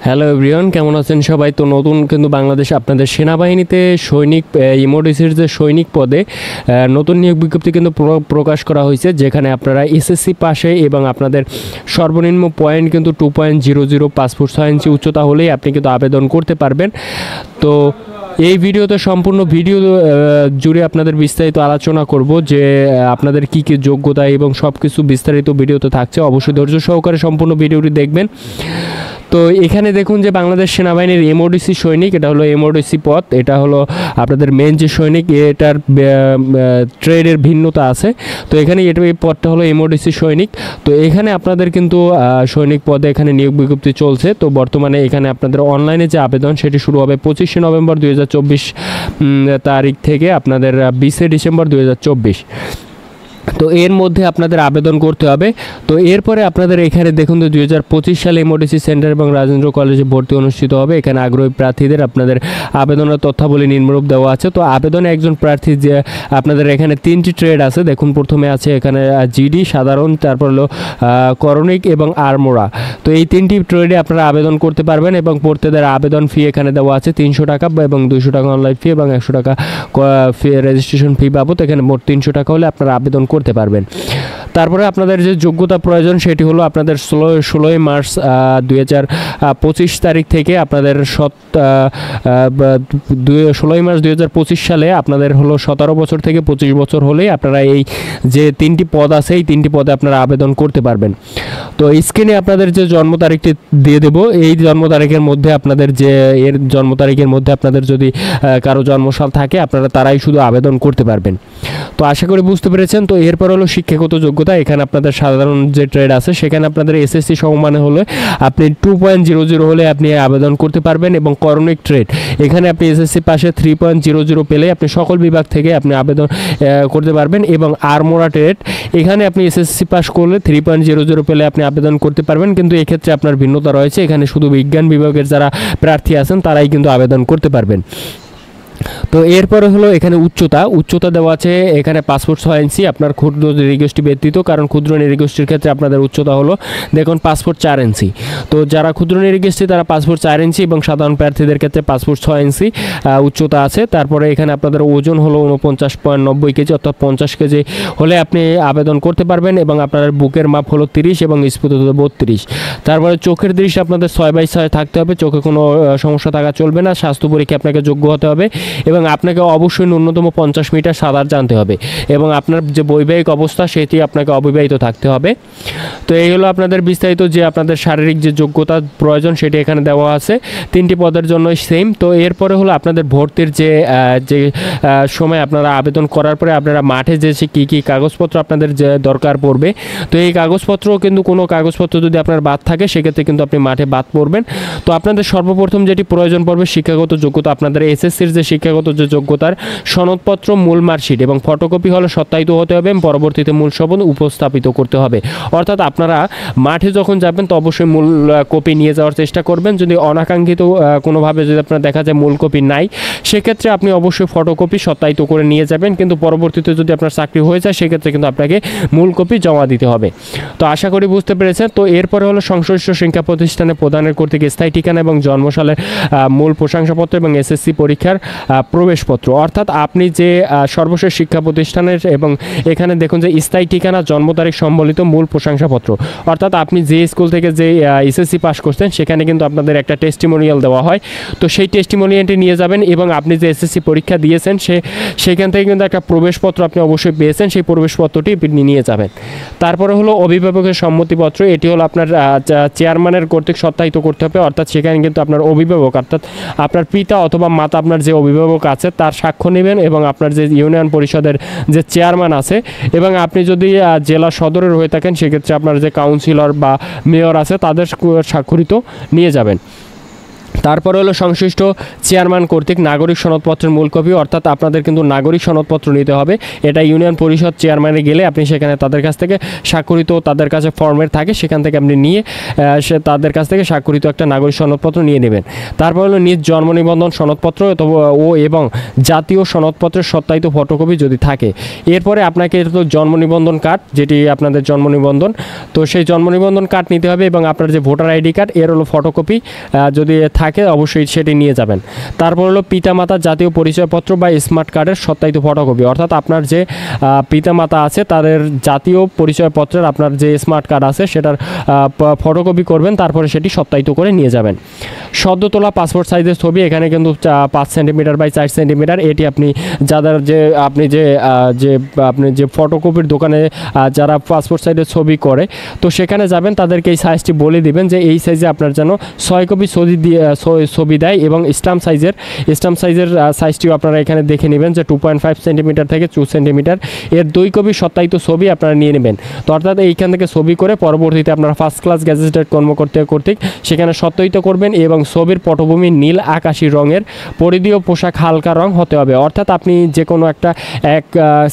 Hello everyone, কেমন আছেন সবাই? তো নতুন কিন্তু বাংলাদেশ আপনাদের সেনাবাহিনীতে সৈনিক ইমোডিসির যে সৈনিক পদে নতুন নিয়োগ বিজ্ঞপ্তি কিন্তু প্রকাশ করা হয়েছে, যেখানে আপনারা এসএসসি পাশে এবং আপনাদের সর্বনিম্ন পয়েন্ট কিন্তু 2.00 5 ফুট 6 ইঞ্চি উচ্চতা হলেই আপনি কিন্তু আবেদন করতে পারবেন। তো এই ভিডিওতে সম্পূর্ণ ভিডিও জুড়ে আপনাদের বিস্তারিত আলোচনা করব যে আপনাদের কি কি যোগ্যতা এবং সব কিছু বিস্তারিত ভিডিওতে থাকছে। অবশ্যই ধৈর্য সহকারে সম্পূর্ণ ভিডিওটি দেখবেন। তো এখানে দেখুন যে বাংলাদেশ সেনাবাহিনীর এমওডিসি সৈনিক, এটা হলো এমওডিসি পদ, এটা হলো আপনাদের মেন যে সৈনিক, এটার ট্রেডের ভিন্নতা আছে। তো এখানে এই পদটা হলো এমওডিসি সৈনিক। তো এখানে আপনাদের কিন্তু সৈনিক পদে এখানে নিয়োগ বিজ্ঞপ্তি চলছে। তো বর্তমানে এখানে আপনাদের অনলাইনে যে আবেদন সেটি শুরু হবে 25শে নভেম্বর 2024 তারিখ থেকে আপনাদের 20শে ডিসেম্বর 2024। তো এর মধ্যে আপনাদের আবেদন করতে হবে। তো এরপরে আপনাদের এখানে দেখুন তো 2025 সালে এমওডিসি সেন্টার এবং রাজেন্দ্র কলেজে ভর্তি অনুষ্ঠিত হবে। এখানে আগ্রহী প্রার্থীদের আপনাদের আবেদনের তথ্যাবলী নিম্নরূপ দেওয়া আছে। তো আবেদনে একজন প্রার্থী যে আপনাদের এখানে 3টি ট্রেড আছে। দেখুন প্রথমে আছে এখানে জিডি সাধারণ, তারপর হলো করণিক এবং আরমোরা। তো এই 3টি ট্রেডে আপনারা আবেদন করতে পারবেন এবং পড়তেদের আবেদন ফি এখানে দেওয়া আছে 300 টাকা এবং 200 টাকা অনলাইন ফি এবং 100 টাকা রেজিস্ট্রেশন ফি বাবদ। এখানে মোট 300 টাকা হলে আপনারা আবেদন করতে পারবেন। তারপরে আপনাদের যে যোগ্যতা প্রয়োজন সেটি হলো আপনাদের 16 মার্চ 2025 তারিখ থেকে আপনাদের 16 মার্চ 2025 সালে আপনাদের হলো 17 বছর থেকে 25 বছর হলেই আপনারা এই যে 3টি পদ আছে এই 3টি পদে আপনারা আবেদন করতে পারবেন। তো স্ক্রিনে আপনাদের যে জন্ম তারিখটি দিয়ে দেব, এই জন্ম তারিখের মধ্যে আপনাদের যে জন্ম তারিখের মধ্যে আপনাদের যদি কারো জন্মসাল থাকে আপনারা তারাই শুধু আবেদন করতে পারবেন। তো আশা করি বুঝতে পেরেছেন। তো এরপর হলো শিক্ষাগত যোগ্যতা। এখানে আপনাদের সাধারণ যে ট্রেড আছে সেখানে আপনাদের এসএসসি সমমানে হলে আপনি 2.00 হলে আপনি আবেদন করতে পারবেন। এবং করণিক ট্রেড, এখানে আপনি এসএসসি পাশে 3.00 পেলে আপনি সকল বিভাগ থেকে আপনি আবেদন করতে পারবেন। এবং আরমোরা ট্রেড, এখানে আপনি এসএসসি পাস করলে 3.00 পেলে আপনি আবেদন করতে পারবেন, কিন্তু এক্ষেত্রে আপনার ভিন্নতা রয়েছে। এখানে শুধু বিজ্ঞান বিভাগের যারা প্রার্থী আছেন তারাই কিন্তু আবেদন করতে পারবেন। তো এরপরে হলো এখানে উচ্চতা দেওয়া আছে এখানে 5 ফুট 6 ইঞ্চি আপনার ক্ষুদ্র নৃগোষ্ঠী ব্যতীত, কারণ ক্ষুদ্র নৃগোষ্ঠীর ক্ষেত্রে আপনাদের উচ্চতা হলো দেখুন 5 ফুট 4 ইঞ্চি। তো যারা ক্ষুদ্র নৃগোষ্ঠী তারা 5 ফুট 4 ইঞ্চি এবং সাধারণ প্রার্থীদের ক্ষেত্রে 5 ফুট 6 ইঞ্চি উচ্চতা আছে। তারপরে এখানে আপনাদের ওজন হলো 49.90 কেজি, অর্থাৎ 50 কেজি হলে আপনি আবেদন করতে পারবেন। এবং আপনার বুকের মাপ হলো 30 এবং স্ফুটতা 32। তারপরে চোখের দৃষ্টি আপনাদের 6/6 থাকতে হবে, চোখে কোনো সমস্যা থাকা চলবে না। স্বাস্থ্য পরীক্ষা আপনাকে যোগ্য হতে হবে এবং আপনাকে অবশ্যই ন্যূনতম 50 মিটার সাঁতার জানতে হবে এবং আপনার যে বৈবাহিক অবস্থা সেটি আপনাকে অবিবাহিত থাকতে হবে। তো এই হলো আপনাদের বিস্তারিত যে আপনাদের শারীরিক যে যোগ্যতা প্রয়োজন সেটি এখানে দেওয়া আছে 3টি পদের জন্য সেম। তো এরপরে হলো আপনাদের ভর্তির যে সময় আপনারা আবেদন করার পরে আপনারা মাঠে যে কী কী কাগজপত্র আপনাদের যে দরকার পড়বে। তো এই কাগজপত্র কিন্তু কোনো কাগজপত্র যদি আপনার বাদ থাকে সেক্ষেত্রে কিন্তু আপনি মাঠে বাদ পড়বেন। তো আপনাদের সর্বপ্রথম যেটি প্রয়োজন পড়বে শিক্ষাগত যোগ্যতা, আপনাদের এসএসসির যে শিক্ষাগত যে যোগ্যতার সনদপত্র, মূল মার্কশিট এবং ফটোকপি হলে সত্যায়িত হতে হবে এবং পরবর্তীতে মূল শপথ উপস্থাপিত করতে হবে। অর্থাৎ আপনারা মাঠে যখন যাবেন তো অবশ্যই মূল কপি নিয়ে যাওয়ার চেষ্টা করবেন। যদি অনাকাঙ্ক্ষিত কোনোভাবে যদি আপনার দেখা যায় মূল কপি নাই, সেক্ষেত্রে আপনি অবশ্যই ফটোকপি সত্যায়িত করে নিয়ে যাবেন। কিন্তু পরবর্তীতে যদি আপনার চাকরি হয়ে যায় সেক্ষেত্রে কিন্তু আপনাকে মূল কপি জমা দিতে হবে। তো আশা করি বুঝতে পেরেছেন। তো এরপরে হলো সংশ্লিষ্ট শিক্ষা প্রতিষ্ঠানে প্রদানের কর্তৃক স্থায়ী ঠিকানা এবং জন্মসালের মূল প্রশংসাপত্র এবং এসএসসি পরীক্ষার প্রবেশপত্র। অর্থাৎ আপনি যে সর্বশেষ শিক্ষা প্রতিষ্ঠানের এবং এখানে দেখুন যে স্থায়ী ঠিকানা, জন্ম তারিখ সম্বলিত মূল প্রশংসাপত্র। অর্থাৎ আপনি যে স্কুল থেকে যে এসএসসি পাস করছেন সেখানে কিন্তু আপনাদের একটা টেস্টিমোনিয়াল দেওয়া হয়। তো সেই টেস্টিমোনিয়ালটি নিয়ে যাবেন এবং আপনি যে এসএসসি পরীক্ষা দিয়েছেন সেখান থেকে কিন্তু একটা প্রবেশপত্র আপনি অবশ্যই পেয়েছেন, সেই প্রবেশপত্রটি আপনি নিয়ে যাবেন। তারপরে হলো অভিভাবকের সম্মতিপত্র, এটি হলো আপনার চেয়ারম্যানের কর্তৃক সত্যায়িত করতে হবে। অর্থাৎ সেখানে কিন্তু আপনার অভিভাবক অর্থাৎ আপনার পিতা অথবা মাতা আপনার যে অভিভাবক আছে তার সাক্ষ্য নেবেন এবং আপনার যে ইউনিয়ন পরিষদের যে চেয়ারম্যান আছে এবং আপনি যদি জেলা সদরের হয়ে থাকেন সেক্ষেত্রে আপনার যে কাউন্সিলর বা মেয়র আছে তাদের স্বাক্ষরিত নিয়ে যাবেন। তারপরে হলো সংশ্লিষ্ট চেয়ারম্যান কর্তৃক নাগরিক সনদপত্রের মূল কপি, অর্থাৎ আপনাদের কিন্তু নাগরিক সনদপত্র নিতে হবে। এটা ইউনিয়ন পরিষদ চেয়ারম্যানে গেলে আপনি সেখানে তাদের কাছ থেকে স্বাক্ষরিত, তাদের কাছে ফর্মের থাকে, সেখান থেকে আপনি নিয়ে তাদের কাছ থেকে স্বাক্ষরিত একটা নাগরিক সনদপত্র নিয়ে নেবেন। তারপর হলো নিজ জন্ম নিবন্ধন সনদপত্র এবং জাতীয় সনদপত্রের সত্যায়িত ফটোকপি যদি থাকে। এরপরে আপনাকে তো জন্ম নিবন্ধন কার্ড, যেটি আপনাদের জন্ম নিবন্ধন, তো সেই জন্ম নিবন্ধন কার্ড নিতে হবে এবং আপনার যে ভোটার আইডি কার্ড এর হলো ফটোকপি যদি থাকে অবশ্যই সেটি নিয়ে যাবেন। তারপর হলো পিতামাতার জাতীয় পরিচয়পত্র বা স্মার্ট কার্ডের সত্যায়িত ফটোকপি, অর্থাৎ আপনার যে পিতামাতা আছে তাদের জাতীয় পরিচয়পত্রের আপনার যে স্মার্ট কার্ড আছে সেটার ফটোকপি করবেন, তারপরে সেটি সত্যায়িত করে নিয়ে যাবেন। সদ্য তোলা পাসপোর্ট সাইজের ছবি, এখানে কিন্তু 5 সেন্টিমিটার বাই 4 সেন্টিমিটার, এটি আপনি যাদের আপনি যে ফটোকপির দোকানে যারা পাসপোর্ট সাইজের ছবি করে তো সেখানে যাবেন, তাদেরকে এই সাইজটি বলে দিবেন যে এই সাইজে আপনার যেন 6 কপি ছবি দেয় এবং স্টাম্প সাইজের সাইজটিও আপনারা এখানে দেখে নেবেন যে 2.5 সেন্টিমিটার থেকে 2 সেন্টিমিটার, এর 2 কপি সত্যায়িত ছবি আপনারা নিয়ে নেবেন। তো অর্থাৎ এইখান থেকে ছবি করে পরবর্তীতে আপনারা ফার্স্ট ক্লাস গ্যাজেটেড কর্মকর্তা কর্তৃক সেখানে সত্যায়িত করবেন এবং ছবির পটভূমি নীল আকাশি রঙের, পরিধেয় পোশাক হালকা রং হতে হবে, অর্থাৎ আপনি যে কোনো একটা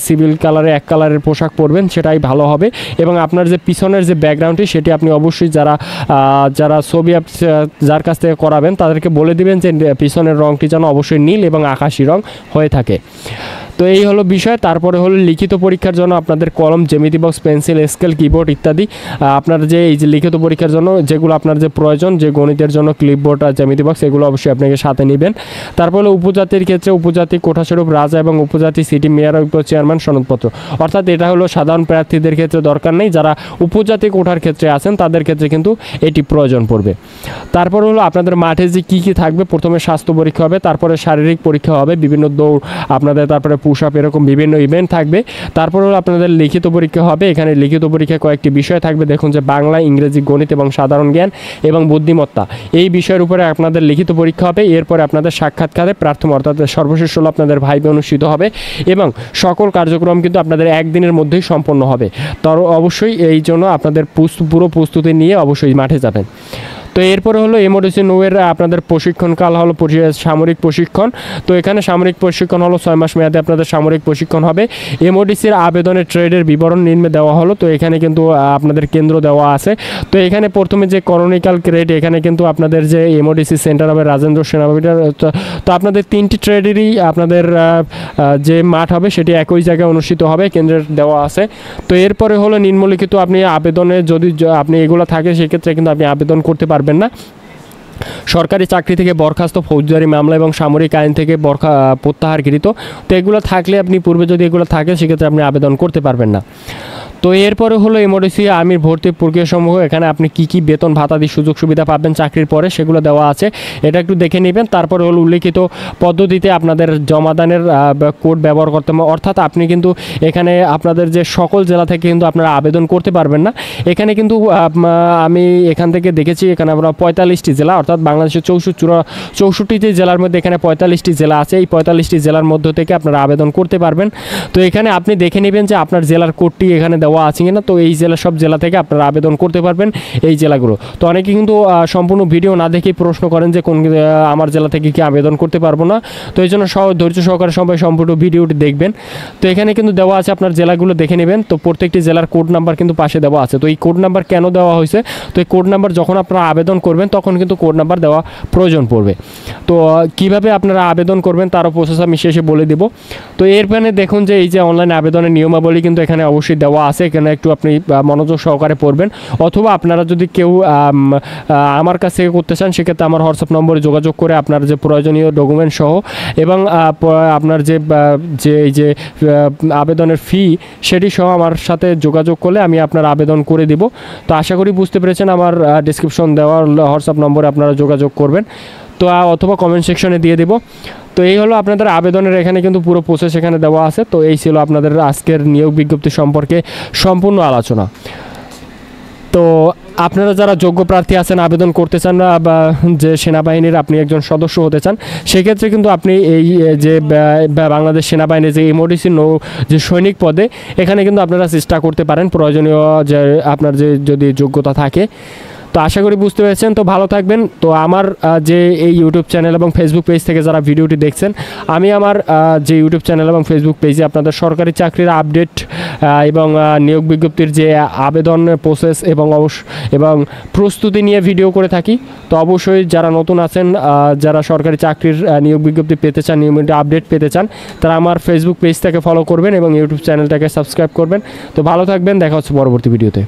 সিভিল কালারে এক কালারের পোশাক পরবেন সেটাই ভালো হবে। এবং আপনার যে পিছনের যে ব্যাকগ্রাউন্ডটি সেটি আপনি অবশ্যই যারা ছবি যার কাছ থেকে করাবেন তাদেরকে বলে দিবেন যে পিছনের রঙটি যেন অবশ্যই নীল এবং আকাশি রং হয়ে থাকে। তো এই হলো বিষয়। তারপরে হলো লিখিত পরীক্ষার জন্য আপনাদের কলম, জ্যামিতি বক্স, পেন্সিল, স্কেল, কিবোর্ড ইত্যাদি আপনার যে এই যে লিখিত পরীক্ষার জন্য যেগুলো আপনার যে প্রয়োজন, যে গণিতের জন্য ক্লিপবোর্ড আর জ্যামিতি বক্স, এগুলো অবশ্যই আপনাকে সাথে নেবেন। তারপর হলো উপজাতির ক্ষেত্রে উপজাতি কোঠাস্বরূপ রাজা এবং উপজাতি সিটি মেয়র চেয়ারম্যান সনদপত্র, অর্থাৎ এটা হলো সাধারণ প্রার্থীদের ক্ষেত্রে দরকার নেই, যারা উপজাতি কোঠার ক্ষেত্রে আছেন তাদের ক্ষেত্রে কিন্তু এটি প্রয়োজন পড়বে। তারপর হলো আপনাদের মাঠে যে কী থাকবে, প্রথমে স্বাস্থ্য পরীক্ষা হবে, তারপরে শারীরিক পরীক্ষা হবে, বিভিন্ন দৌড় আপনাদের, তারপরে পুশ আপ, এরকম বিভিন্ন ইভেন্ট থাকবে। তারপর হলো আপনাদের লিখিত পরীক্ষা হবে। এখানে লিখিত পরীক্ষায় কয়েকটি বিষয় থাকবে, দেখুন যে বাংলা, ইংরেজি, গণিত এবং সাধারণ জ্ঞান এবং বুদ্ধিমত্তা, এই বিষয়ের উপরে আপনাদের লিখিত পরীক্ষা হবে। এরপরে আপনাদের সাক্ষাৎকারে প্রার্থনা, অর্থাৎ সর্বশেষ হলো আপনাদের ভাইভা অনুষ্ঠিত হবে এবং সকল কার্যক্রম কিন্তু আপনাদের একদিনের মধ্যেই সম্পন্ন হবে। তো অবশ্যই এই জন্য আপনাদের পুরো প্রস্তুতি নিয়ে অবশ্যই মাঠে যাবেন। তো এরপরে হলো এমওডিসি নৌয়ের আপনাদের প্রশিক্ষণকাল হলো সামরিক প্রশিক্ষণ। তো এখানে সামরিক প্রশিক্ষণ হলো 6 মাস মেয়াদে আপনাদের সামরিক প্রশিক্ষণ হবে। এমওডিসির আবেদনের ট্রেডের বিবরণ নিম্নে দেওয়া হলো। তো এখানে কিন্তু আপনাদের কেন্দ্র দেওয়া আছে। তো এখানে প্রথমে যে করণিকাল ক্রেড, এখানে কিন্তু আপনাদের যে এমওডিসি সেন্টার হবে রাজেন্দ্র সেনাবাহিনীর, তো আপনাদের 3টি ট্রেডেরই আপনাদের যে মাঠ হবে সেটি একই জায়গায় অনুষ্ঠিত হবে, কেন্দ্রের দেওয়া আছে। তো এরপরে হলো নিম্নলিখিত আপনি আবেদনে যদি আপনি এগুলো থাকে সেক্ষেত্রে কিন্তু আপনি আবেদন করতে পারবেন না। সরকারি চাকরি থেকে বরখাস্ত, ফৌজদারি মামলা এবং সামরিক আইন থেকে প্রত্যাহারকৃত, তো এগুলো থাকলে আপনি পূর্বে যদি এগুলো থাকে সেক্ষেত্রে আপনি আবেদন করতে পারবেন না। তো এরপরে হলো এমওডিসি আর্মির ভর্তি প্রক্রিয়াসমূহ, এখানে আপনি কি বেতন ভাতাদি সুযোগ সুবিধা পাবেন চাকরির পরে সেগুলো দেওয়া আছে, এটা একটু দেখে নেবেন। তারপরে হলো উল্লেখিত পদ্ধতিতে আপনাদের জমাদানের কোড ব্যবহার করতে হবে, অর্থাৎ আপনি কিন্তু এখানে আপনাদের যে সকল জেলা থেকে কিন্তু আপনারা আবেদন করতে পারবেন না। এখানে কিন্তু আমি এখান থেকে দেখেছি এখানে আমরা 45টি জেলা, অর্থাৎ বাংলাদেশের 64টি জেলার মধ্যে এখানে 45টি জেলা আছে। এই 45টি জেলার মধ্য থেকে আপনারা আবেদন করতে পারবেন। তো এখানে আপনি দেখে নেবেন যে আপনার জেলার কোডটি এখানে দেওয়া আছে কিনা। তো এই সব জেলা থেকে আপনারা আবেদন করতে পারবেন এই জেলাগুলো। তো অনেকে কিন্তু সম্পূর্ণ ভিডিও না দেখেই প্রশ্ন করেন যে কোন আমার জেলা থেকে কি আবেদন করতে পারবো না। তো এই জন্য ধৈর্য সহকারে সবাই সম্পূর্ণ ভিডিওটি দেখবেন। তো এখানে কিন্তু দেওয়া আছে, আপনার জেলাগুলো দেখে নেবেন। তো প্রত্যেকটি জেলার কোড নাম্বার কিন্তু পাশে দেওয়া আছে। তো এই কোড নাম্বার কেন দেওয়া হয়েছে, তো এই কোড নাম্বার যখন আপনারা আবেদন করবেন তখন কিন্তু কোড নাম্বার দেওয়া প্রয়োজন পড়বে। তো কিভাবে আপনারা আবেদন করবেন তারও প্রসেস আমি শেষে বলে দেব। তো এরপরে দেখুন যে এই যে অনলাইন আবেদনের নিয়মাবলী কিন্তু এখানে অবশ্যই দেওয়া আছে, এখানে একটু আপনি মনোযোগ সহকারে পড়বেন। অথবা আপনারা যদি কেউ আমার কাছ থেকে করতে চান সেক্ষেত্রে আমার হোয়াটসঅ্যাপ নম্বরে যোগাযোগ করে আপনার যে প্রয়োজনীয় ডকুমেন্ট সহ এবং আপনার যে আবেদনের ফি সেটি সহ আমার সাথে যোগাযোগ করলে আমি আপনার আবেদন করে দিব। তো আশা করি বুঝতে পেরেছেন। আমার ডেসক্রিপশন দেওয়ার হোয়াটসঅ্যাপ নম্বরে আপনারা যোগাযোগ করবেন, তো অথবা কমেন্ট সেকশনে দিয়ে দেব। তো এই হলো আপনাদের আবেদনের এখানে কিন্তু পুরো প্রসেস এখানে দেওয়া আছে। তো এই ছিল আপনাদের আজকের নিয়োগ বিজ্ঞপ্তি সম্পর্কে সম্পূর্ণ আলোচনা। তো আপনারা যারা যোগ্য প্রার্থী আছেন, আবেদন করতে চান না বা যে সেনাবাহিনীর আপনি একজন সদস্য হতে চান, সেক্ষেত্রে কিন্তু আপনি এই যে বাংলাদেশ সেনাবাহিনীর যে এমওডিসি যে সৈনিক পদে এখানে কিন্তু আপনারা চেষ্টা করতে পারেন, প্রয়োজনীয় যে আপনার যে যদি যোগ্যতা থাকে। তো আশা করি বুঝতে পেরেছেন। তো ভালো থাকবেন। তো আমার যে এই ইউটিউব চ্যানেল এবং ফেসবুক পেজ থেকে যারা ভিডিওটি দেখছেন, আমি আমার যে ইউটিউব চ্যানেল এবং ফেসবুক পেজে আপনাদের সরকারি চাকরির আপডেট এবং নিয়োগ বিজ্ঞপ্তির যে আবেদন প্রসেস এবং প্রস্তুতি নিয়ে ভিডিও করে থাকি। তো অবশ্যই যারা নতুন আছেন, যারা সরকারি চাকরির নিয়োগ বিজ্ঞপ্তি পেতে চান, নিয়মিত আপডেট পেতে চান, তারা আমার ফেসবুক পেজটাকে ফলো করবেন এবং ইউটিউব চ্যানেলটাকে সাবস্ক্রাইব করবেন। তো ভালো থাকবেন, দেখা হচ্ছে পরবর্তী ভিডিওতে।